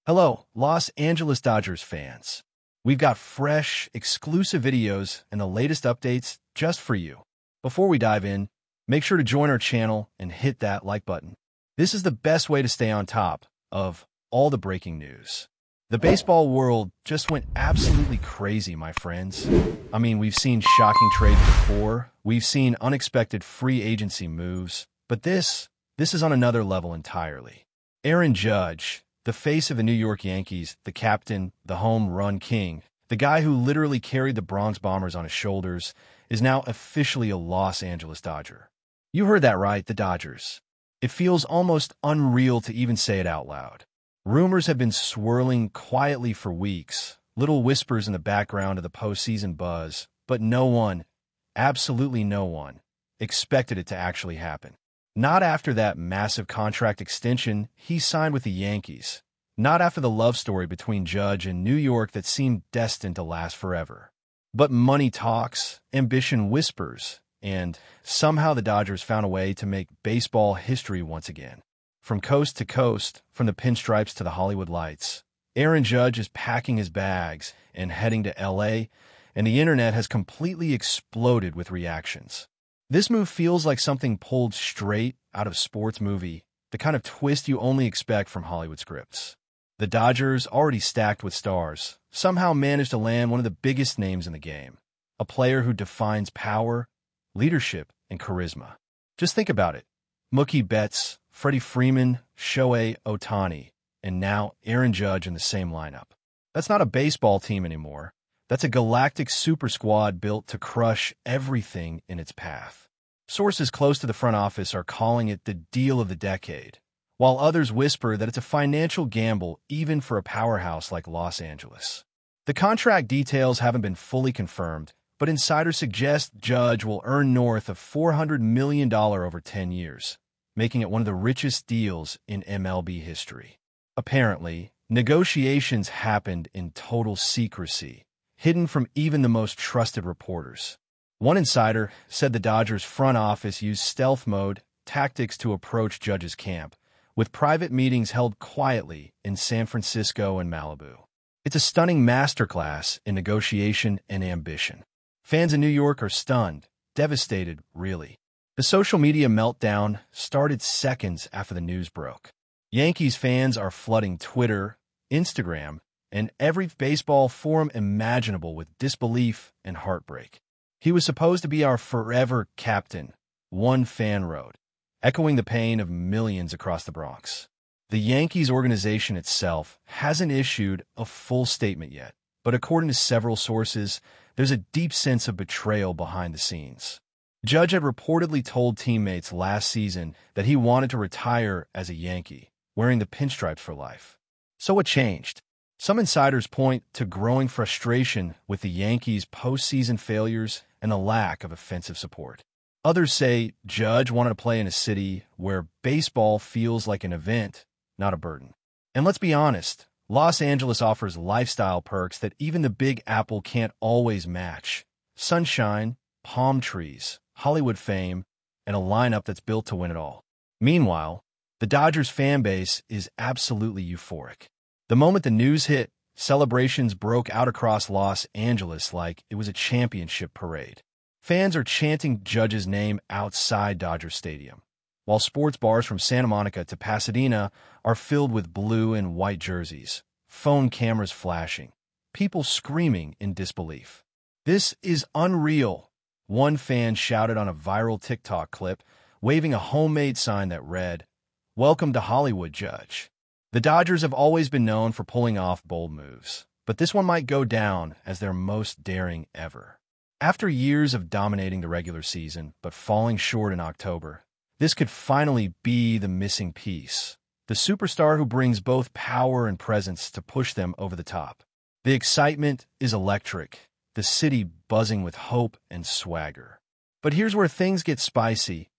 Hello, Los Angeles Dodgers fans. We've got fresh, exclusive videos and the latest updates just for you. Before we dive in, make sure to join our channel and hit that like button. This is the best way to stay on top of all the breaking news. The baseball world just went absolutely crazy, my friends. I mean, we've seen shocking trades before, we've seen unexpected free agency moves, but this is on another level entirely. Aaron Judge, the face of the New York Yankees, the captain, the home run king, the guy who literally carried the Bronx Bombers on his shoulders, is now officially a Los Angeles Dodger. You heard that right, the Dodgers. It feels almost unreal to even say it out loud. Rumors have been swirling quietly for weeks, little whispers in the background of the postseason buzz, but no one, absolutely no one, expected it to actually happen. Not after that massive contract extension he signed with the Yankees. Not after the love story between Judge and New York that seemed destined to last forever. But money talks, ambition whispers, and somehow the Dodgers found a way to make baseball history once again. From coast to coast, from the pinstripes to the Hollywood lights, Aaron Judge is packing his bags and heading to LA, and the internet has completely exploded with reactions. This move feels like something pulled straight out of a sports movie, the kind of twist you only expect from Hollywood scripts. The Dodgers, already stacked with stars, somehow managed to land one of the biggest names in the game, a player who defines power, leadership, and charisma. Just think about it. Mookie Betts, Freddie Freeman, Shohei Ohtani, and now Aaron Judge in the same lineup. That's not a baseball team anymore. That's a galactic super squad built to crush everything in its path. Sources close to the front office are calling it the deal of the decade, while others whisper that it's a financial gamble even for a powerhouse like Los Angeles. The contract details haven't been fully confirmed, but insiders suggest Judge will earn north of $400 million over 10 years, making it one of the richest deals in MLB history. Apparently, negotiations happened in total secrecy, hidden from even the most trusted reporters. One insider said the Dodgers' front office used stealth mode tactics to approach Judge's camp, with private meetings held quietly in San Francisco and Malibu. It's a stunning masterclass in negotiation and ambition. Fans in New York are stunned, devastated, really. The social media meltdown started seconds after the news broke. Yankees fans are flooding Twitter, Instagram, and every baseball forum imaginable with disbelief and heartbreak. He was supposed to be our forever captain, one fan wrote, echoing the pain of millions across the Bronx. The Yankees organization itself hasn't issued a full statement yet, but according to several sources, there's a deep sense of betrayal behind the scenes. Judge had reportedly told teammates last season that he wanted to retire as a Yankee, wearing the pinstripes for life. So what changed? Some insiders point to growing frustration with the Yankees' postseason failures and the lack of offensive support. Others say Judge wanted to play in a city where baseball feels like an event, not a burden. And let's be honest, Los Angeles offers lifestyle perks that even the Big Apple can't always match. Sunshine, palm trees, Hollywood fame, and a lineup that's built to win it all. Meanwhile, the Dodgers fan base is absolutely euphoric. The moment the news hit, celebrations broke out across Los Angeles like it was a championship parade. Fans are chanting Judge's name outside Dodger Stadium, while sports bars from Santa Monica to Pasadena are filled with blue and white jerseys, phone cameras flashing, people screaming in disbelief. "This is unreal," one fan shouted on a viral TikTok clip, waving a homemade sign that read, "Welcome to Hollywood, Judge." The Dodgers have always been known for pulling off bold moves, but this one might go down as their most daring ever. After years of dominating the regular season but falling short in October, this could finally be the missing piece, the superstar who brings both power and presence to push them over the top. The excitement is electric, the city buzzing with hope and swagger. But here's where things get spicy.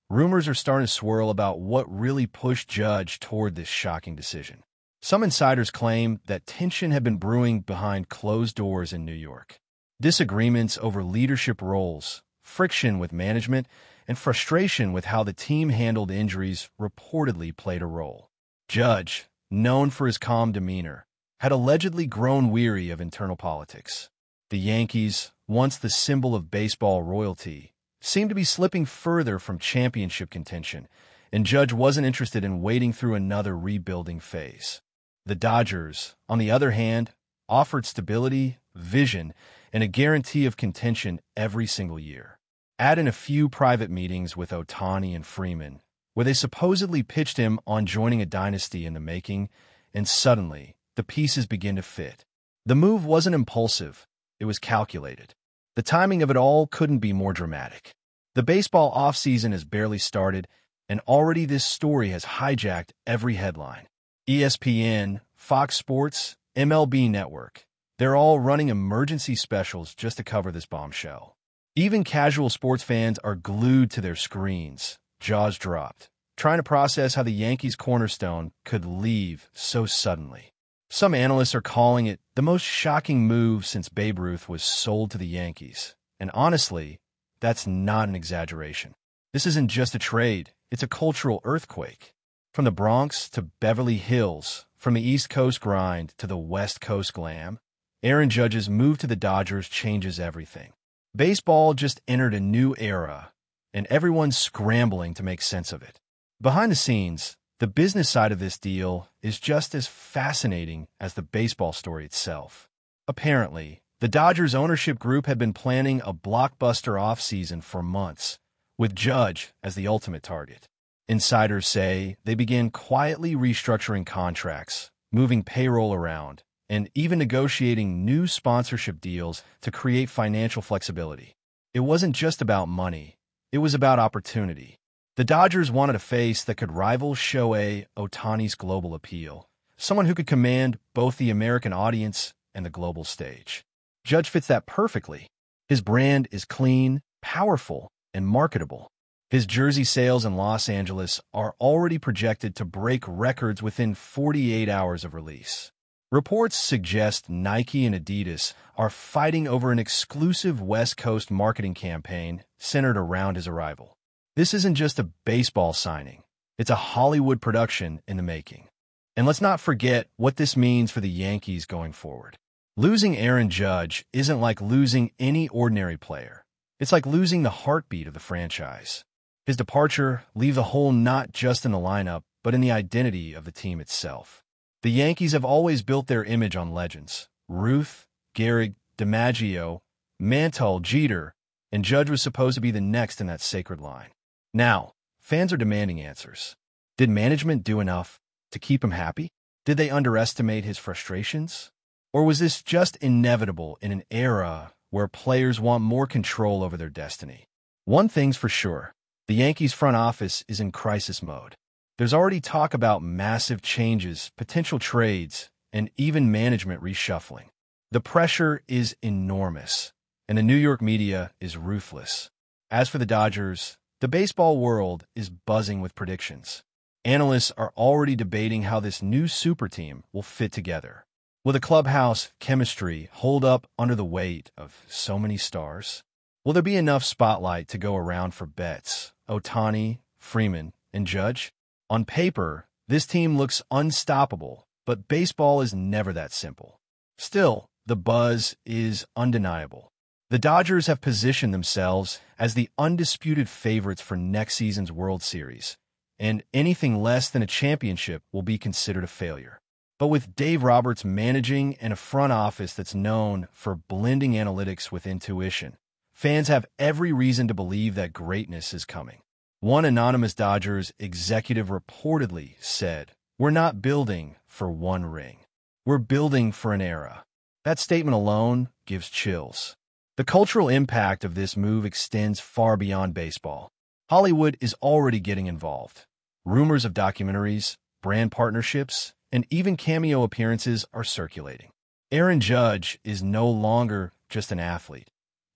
Rumors are starting to swirl about what really pushed Judge toward this shocking decision. Some insiders claim that tension had been brewing behind closed doors in New York. Disagreements over leadership roles, friction with management, and frustration with how the team handled injuries reportedly played a role. Judge, known for his calm demeanor, had allegedly grown weary of internal politics. The Yankees, once the symbol of baseball royalty, seemed to be slipping further from championship contention, and Judge wasn't interested in wading through another rebuilding phase. The Dodgers, on the other hand, offered stability, vision, and a guarantee of contention every single year. Add in a few private meetings with Ohtani and Freeman, where they supposedly pitched him on joining a dynasty in the making, and suddenly, the pieces begin to fit. The move wasn't impulsive, it was calculated. The timing of it all couldn't be more dramatic. The baseball offseason has barely started, and already this story has hijacked every headline. ESPN, Fox Sports, MLB Network, they're all running emergency specials just to cover this bombshell. Even casual sports fans are glued to their screens, jaws dropped, trying to process how the Yankees' cornerstone could leave so suddenly. Some analysts are calling it the most shocking move since Babe Ruth was sold to the Yankees. And honestly, that's not an exaggeration. This isn't just a trade, it's a cultural earthquake. From the Bronx to Beverly Hills, from the East Coast grind to the West Coast glam, Aaron Judge's move to the Dodgers changes everything. Baseball just entered a new era, and everyone's scrambling to make sense of it. Behind the scenes, the business side of this deal is just as fascinating as the baseball story itself. Apparently, the Dodgers ownership group had been planning a blockbuster offseason for months, with Judge as the ultimate target. Insiders say they began quietly restructuring contracts, moving payroll around, and even negotiating new sponsorship deals to create financial flexibility. It wasn't just about money, it was about opportunity. The Dodgers wanted a face that could rival Shohei Ohtani's global appeal, someone who could command both the American audience and the global stage. Judge fits that perfectly. His brand is clean, powerful, and marketable. His jersey sales in Los Angeles are already projected to break records within 48 hours of release. Reports suggest Nike and Adidas are fighting over an exclusive West Coast marketing campaign centered around his arrival. This isn't just a baseball signing, it's a Hollywood production in the making. And let's not forget what this means for the Yankees going forward. Losing Aaron Judge isn't like losing any ordinary player. It's like losing the heartbeat of the franchise. His departure leaves a hole not just in the lineup, but in the identity of the team itself. The Yankees have always built their image on legends. Ruth, Gehrig, DiMaggio, Mantle, Jeter, and Judge was supposed to be the next in that sacred line. Now, fans are demanding answers. Did management do enough to keep him happy? Did they underestimate his frustrations? Or was this just inevitable in an era where players want more control over their destiny? One thing's for sure, the Yankees front office is in crisis mode. There's already talk about massive changes, potential trades, and even management reshuffling. The pressure is enormous, and the New York media is ruthless. As for the Dodgers, the baseball world is buzzing with predictions. Analysts are already debating how this new super team will fit together. Will the clubhouse chemistry hold up under the weight of so many stars? Will there be enough spotlight to go around for Betts, Ohtani, Freeman, and Judge? On paper, this team looks unstoppable, but baseball is never that simple. Still, the buzz is undeniable. The Dodgers have positioned themselves as the undisputed favorites for next season's World Series, and anything less than a championship will be considered a failure. But with Dave Roberts managing and a front office that's known for blending analytics with intuition, fans have every reason to believe that greatness is coming. One anonymous Dodgers executive reportedly said, "We're not building for one ring. We're building for an era." That statement alone gives chills. The cultural impact of this move extends far beyond baseball. Hollywood is already getting involved. Rumors of documentaries, brand partnerships, and even cameo appearances are circulating. Aaron Judge is no longer just an athlete.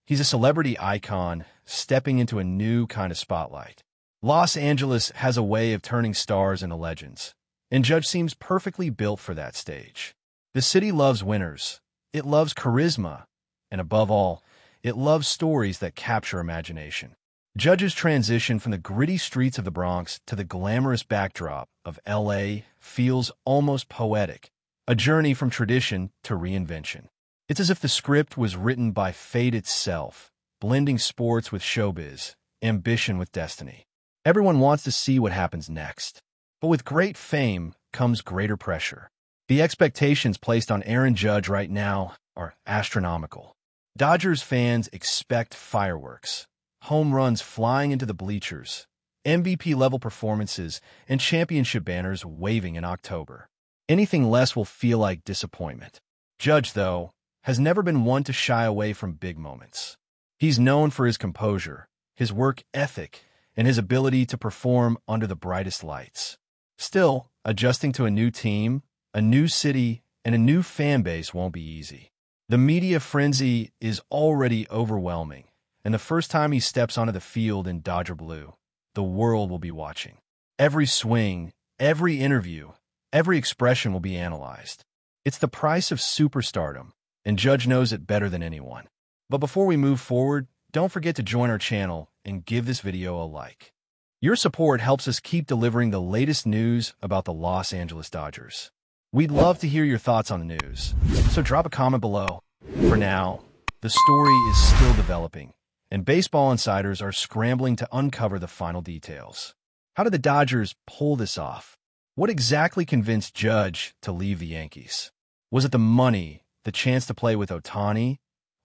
He's a celebrity icon stepping into a new kind of spotlight. Los Angeles has a way of turning stars into legends, and Judge seems perfectly built for that stage. The city loves winners. It loves charisma, and above all, it loves stories that capture imagination. Judge's transition from the gritty streets of the Bronx to the glamorous backdrop of L.A. feels almost poetic, a journey from tradition to reinvention. It's as if the script was written by fate itself, blending sports with showbiz, ambition with destiny. Everyone wants to see what happens next. But with great fame comes greater pressure. The expectations placed on Aaron Judge right now are astronomical. Dodgers fans expect fireworks, home runs flying into the bleachers, MVP-level performances, and championship banners waving in October. Anything less will feel like disappointment. Judge, though, has never been one to shy away from big moments. He's known for his composure, his work ethic, and his ability to perform under the brightest lights. Still, adjusting to a new team, a new city, and a new fan base won't be easy. The media frenzy is already overwhelming, and the first time he steps onto the field in Dodger blue, the world will be watching. Every swing, every interview, every expression will be analyzed. It's the price of superstardom, and Judge knows it better than anyone. But before we move forward, don't forget to join our channel and give this video a like. Your support helps us keep delivering the latest news about the Los Angeles Dodgers. We'd love to hear your thoughts on the news, so drop a comment below. For now, the story is still developing, and baseball insiders are scrambling to uncover the final details. How did the Dodgers pull this off? What exactly convinced Judge to leave the Yankees? Was it the money, the chance to play with Ohtani,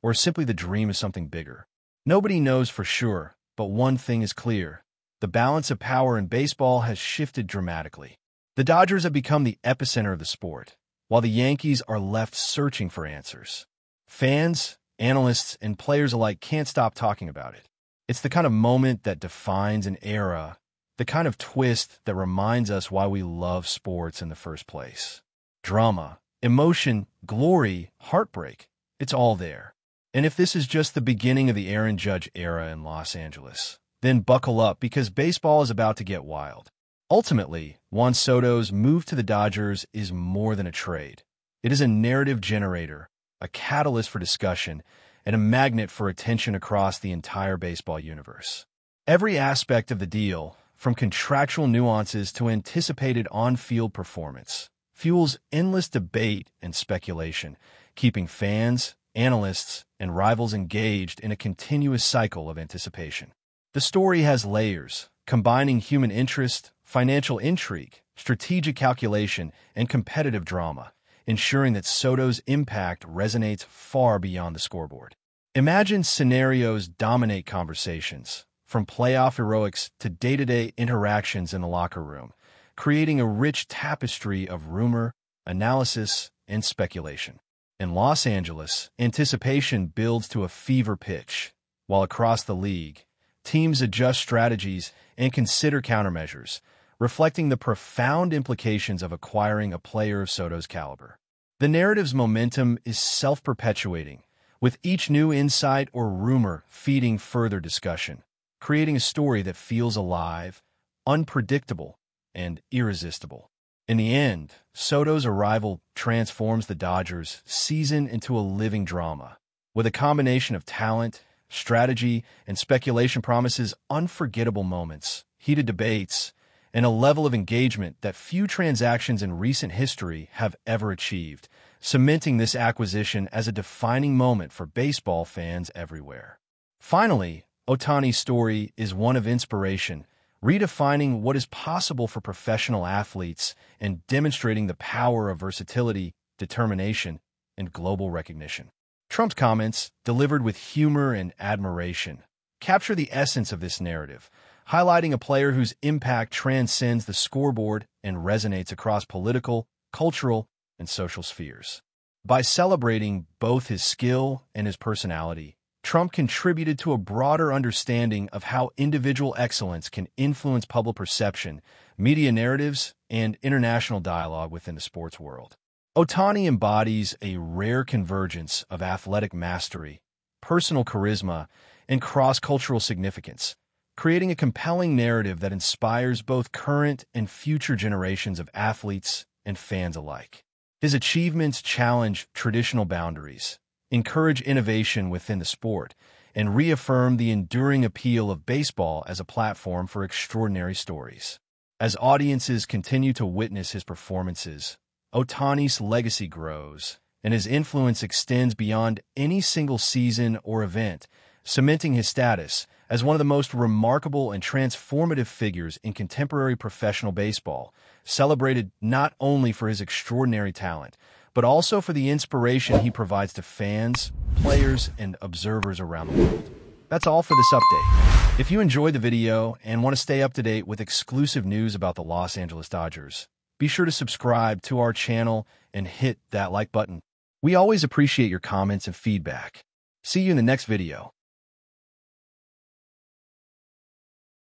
or simply the dream of something bigger? Nobody knows for sure, but one thing is clear. The balance of power in baseball has shifted dramatically. The Dodgers have become the epicenter of the sport, while the Yankees are left searching for answers. Fans, analysts, and players alike can't stop talking about it. It's the kind of moment that defines an era, the kind of twist that reminds us why we love sports in the first place. Drama, emotion, glory, heartbreak, it's all there. And if this is just the beginning of the Aaron Judge era in Los Angeles, then buckle up because baseball is about to get wild. Ultimately, Juan Soto's move to the Dodgers is more than a trade. It is a narrative generator, a catalyst for discussion, and a magnet for attention across the entire baseball universe. Every aspect of the deal, from contractual nuances to anticipated on-field performance, fuels endless debate and speculation, keeping fans, analysts, and rivals engaged in a continuous cycle of anticipation. The story has layers, combining human interest, financial intrigue, strategic calculation, and competitive drama, ensuring that Soto's impact resonates far beyond the scoreboard. Imagine scenarios dominate conversations, from playoff heroics to day-to-day interactions in the locker room, creating a rich tapestry of rumor, analysis, and speculation. In Los Angeles, anticipation builds to a fever pitch, while across the league, teams adjust strategies and consider countermeasures, reflecting the profound implications of acquiring a player of Soto's caliber. The narrative's momentum is self-perpetuating, with each new insight or rumor feeding further discussion, creating a story that feels alive, unpredictable, and irresistible. In the end, Soto's arrival transforms the Dodgers' season into a living drama, with a combination of talent, strategy, and speculation promises unforgettable moments, heated debates, and a level of engagement that few transactions in recent history have ever achieved, cementing this acquisition as a defining moment for baseball fans everywhere. Finally, Ohtani's story is one of inspiration, redefining what is possible for professional athletes and demonstrating the power of versatility, determination, and global recognition. Trump's comments, delivered with humor and admiration, capture the essence of this narrative, highlighting a player whose impact transcends the scoreboard and resonates across political, cultural, and social spheres. By celebrating both his skill and his personality, Trump contributed to a broader understanding of how individual excellence can influence public perception, media narratives, and international dialogue within the sports world. Ohtani embodies a rare convergence of athletic mastery, personal charisma, and cross-cultural significance, creating a compelling narrative that inspires both current and future generations of athletes and fans alike. His achievements challenge traditional boundaries, encourage innovation within the sport, and reaffirmed the enduring appeal of baseball as a platform for extraordinary stories. As audiences continue to witness his performances, Ohtani's legacy grows, and his influence extends beyond any single season or event, cementing his status as one of the most remarkable and transformative figures in contemporary professional baseball, celebrated not only for his extraordinary talent, but also for the inspiration he provides to fans, players, and observers around the world. That's all for this update. If you enjoyed the video and want to stay up to date with exclusive news about the Los Angeles Dodgers, be sure to subscribe to our channel and hit that like button. We always appreciate your comments and feedback. See you in the next video.